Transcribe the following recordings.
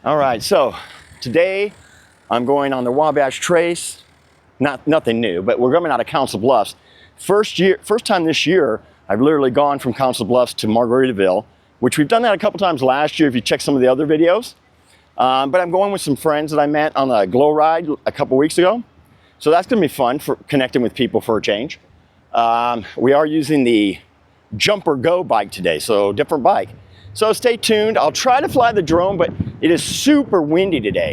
All right, so today I'm going on the Wabash Trace. Nothing new, but we're coming out of Council Bluffs. First time this year, I've literally gone from Council Bluffs to Margartiville, which we've done that a couple times last year if you check some of the other videos. But I'm going with some friends that I met on a glow ride a couple weeks ago. So that's gonna be fun for connecting with people for a change. We are using the Jumper Go bike today, so different bike. So stay tuned. I'll try to fly the drone, but it is super windy today.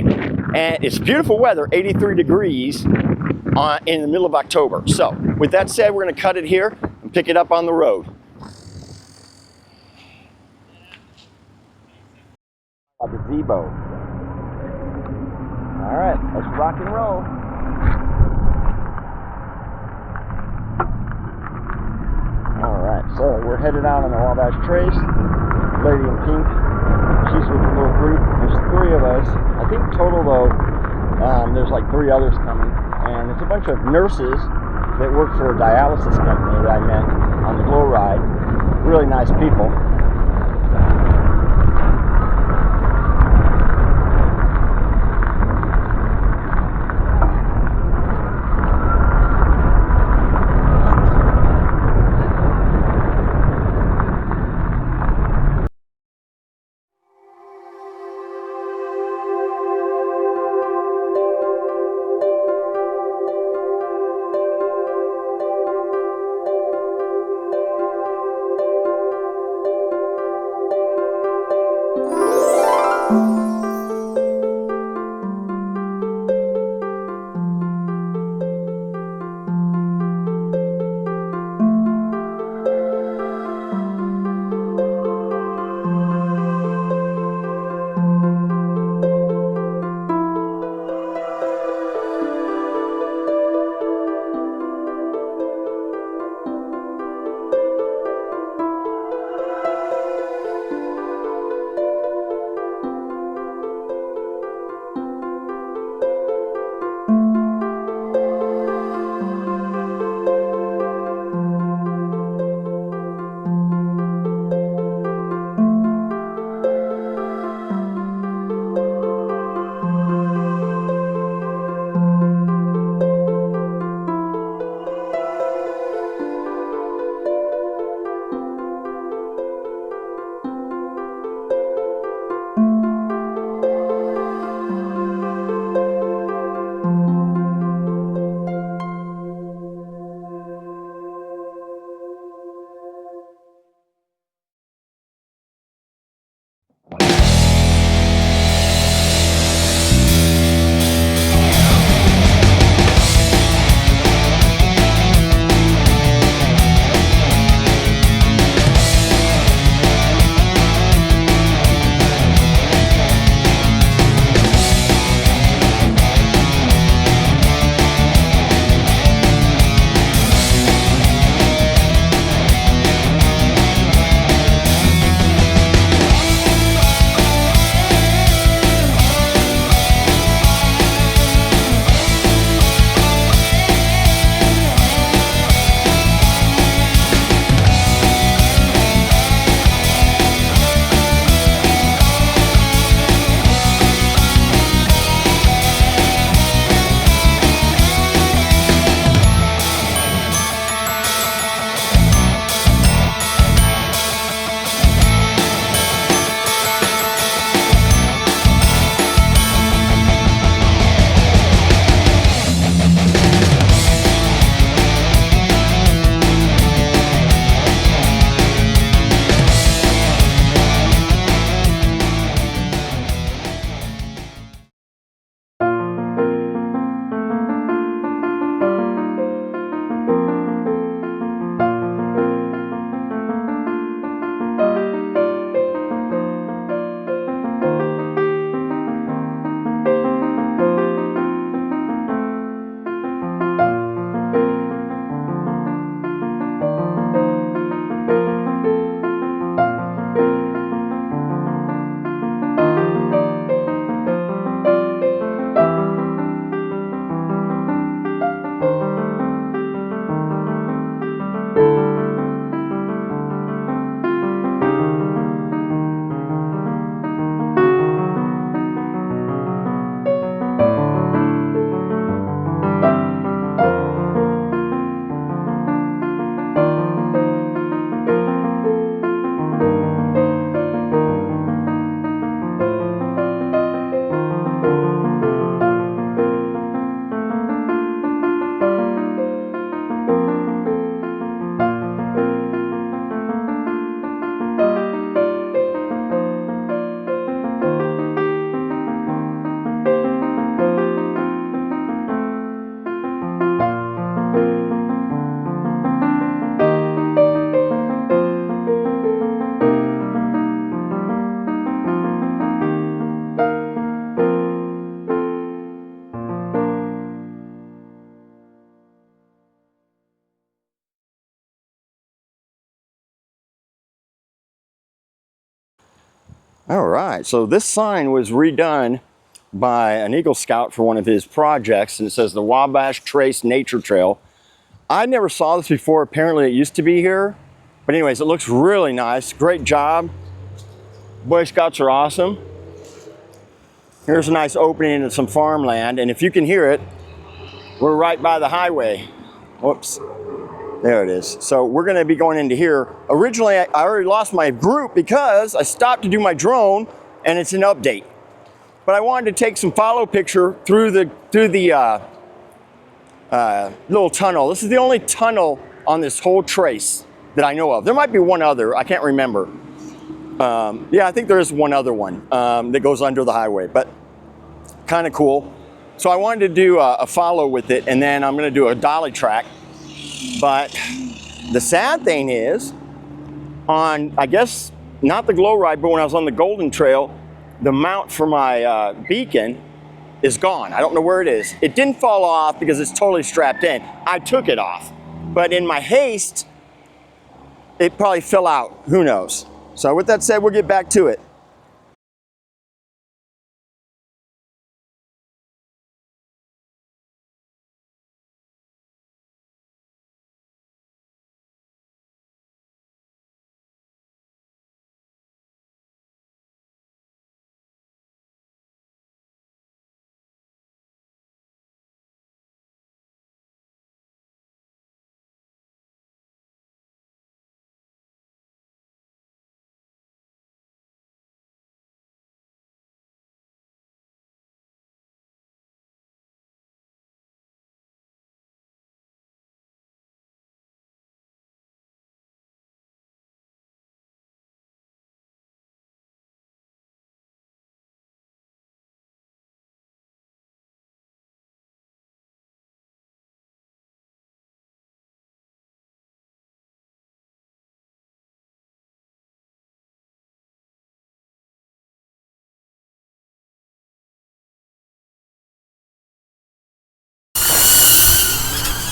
And it's beautiful weather, 83 degrees in the middle of October. So with that said, we're gonna cut it here and pick it up on the road. A gazebo. All right, let's rock and roll. All right, so we're headed out on the Wabash Trace. Lady in pink, she's with a little group. There's 3 of us. I think total though, there's like 3 others coming. And it's a bunch of nurses that work for a dialysis company that I met on the glow ride. Really nice people. All right, so this sign was redone by an Eagle Scout for one of his projects, and it says the Wabash Trace Nature Trail. I never saw this before. Apparently it used to be here. But anyways, it looks really nice. Great job. Boy Scouts are awesome. Here's a nice opening into some farmland, and if you can hear it, we're right by the highway. Whoops. There it is. So we're going to be going into here. Originally, I already lost my group because I stopped to do my drone, and it's an update. But I wanted to take some follow picture through the little tunnel. This is the only tunnel on this whole trace that I know of. There might be one other. I can't remember. Yeah, I think there is one other one that goes under the highway, but kind of cool. So I wanted to do a follow with it, and then I'm going to do a dolly track. But the sad thing is, on, I guess, not the glow ride, but when I was on the Golden Trail, the mount for my beacon is gone. I don't know where it is. It didn't fall off because it's totally strapped in. I took it off. But in my haste, it probably fell out. Who knows? So with that said, we'll get back to it.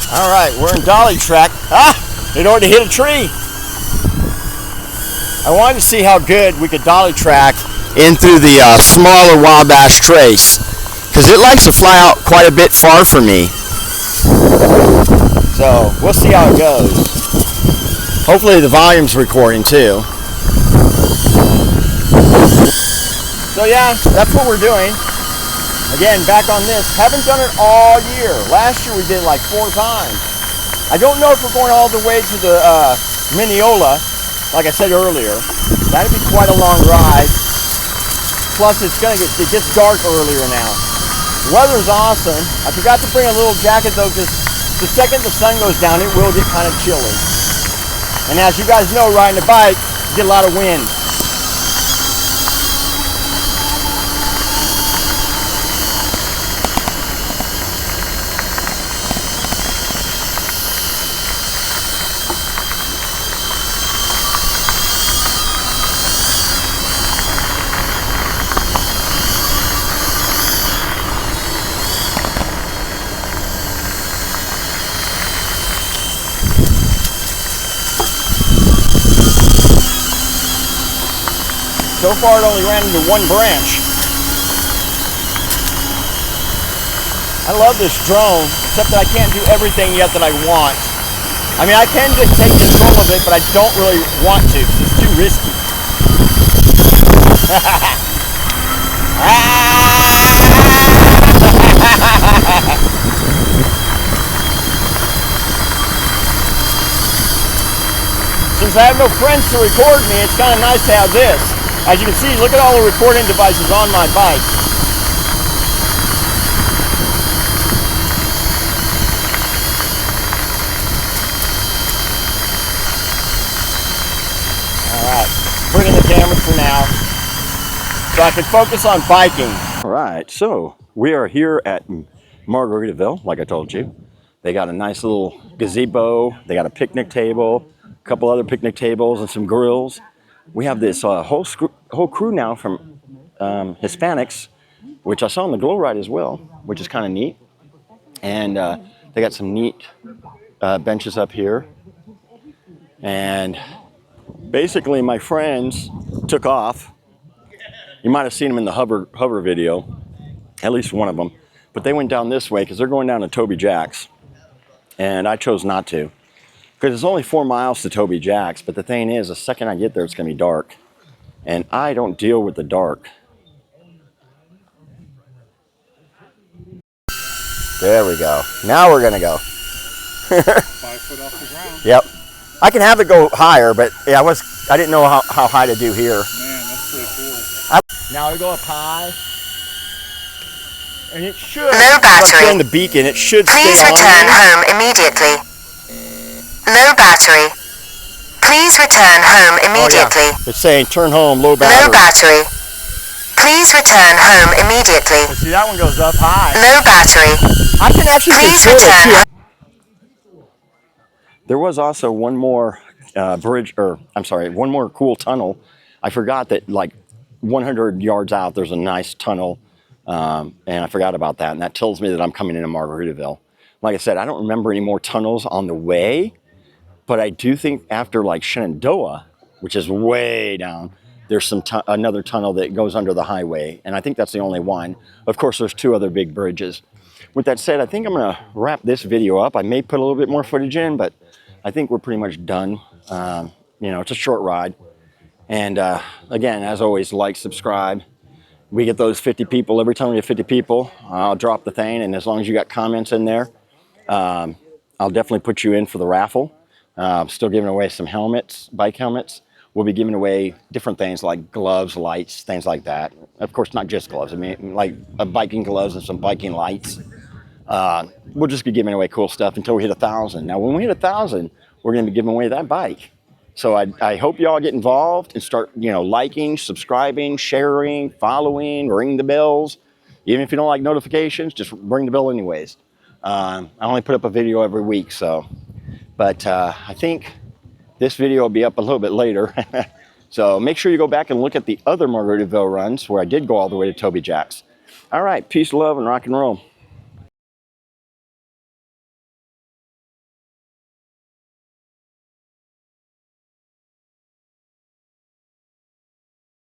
All right, we're in dolly track. Ah, it already hit a tree. I wanted to see how good we could dolly track in through the smaller Wabash Trace, because it likes to fly out quite a bit far from me. So we'll see how it goes. Hopefully the volume's recording too. So yeah, that's what we're doing. Again, back on this. Haven't done it all year. Last year we did like 4 times. I don't know if we're going all the way to the Mineola, like I said earlier. That'd be quite a long ride. Plus it gets dark earlier now. The weather's awesome. I forgot to bring a little jacket though, because the second the sun goes down, it will get kind of chilly. And as you guys know, riding a bike, you get a lot of wind. So far it only ran into one branch. I love this drone, except that I can't do everything yet that I want. I mean, I can just take control of it, but I don't really want to. It's too risky. Since I have no friends to record me, it's kind of nice to have this. As you can see, look at all the recording devices on my bike. Alright, put in the camera for now, so I can focus on biking. Alright, so we are here at Margartiville, like I told you. They got a nice little gazebo, they got a picnic table, a couple other picnic tables and some grills. We have this whole crew now from Hispanics, which I saw on the glow ride as well, which is kind of neat. And they got some neat benches up here. And basically my friends took off You might have seen them in the hover video, at least one of them. But they went down this way because they're going down to Toby Jack's. And I chose not to. Because it's only 4 miles to Toby Jack's. But the thing is, the second I get there, it's going to be dark. And I don't deal with the dark. There we go. Now we're going to go. 5 foot off the ground. Yep. I can have it go higher, but yeah, I didn't know how high to do here. Man, that's pretty cool. Now we go up high. And it should. Low battery. On the beacon, it should Please stay on. return home immediately. Low battery. Please return home immediately. Oh, yeah. It's saying turn home, low battery. Low battery. Please return home immediately. But see, that one goes up high. Low battery. I can actually Please control return. it too. There was also one more one more cool tunnel. I forgot that like 100 yards out, there's a nice tunnel. And I forgot about that. And that tells me that I'm coming into Margaritaville. Like I said, I don't remember any more tunnels on the way. But I do think after like Shenandoah, which is way down, there's another tunnel that goes under the highway. And I think that's the only one. Of course, there's 2 other big bridges. With that said, I think I'm going to wrap this video up. I may put a little bit more footage in, but I think we're pretty much done. You know, it's a short ride. And again, as always, like, subscribe. We get those 50 people. Every time we get 50 people, I'll drop the thing. And as long as you got comments in there, I'll definitely put you in for the raffle. Still giving away some helmets, bike helmets. We'll be giving away different things like gloves, lights, things like that. Of course, not just gloves. I mean, like biking gloves and some biking lights. We'll just be giving away cool stuff until we hit 1,000. Now, when we hit 1,000, we're going to be giving away that bike. So I hope you all get involved and start, you know, liking, subscribing, sharing, following, ring the bells. Even if you don't like notifications, just ring the bell anyways. I only put up a video every week, so. But I think this video will be up a little bit later. So make sure you go back and look at the other Margaritaville runs where I did go all the way to Toby Jack's. All right, peace, love, and rock and roll.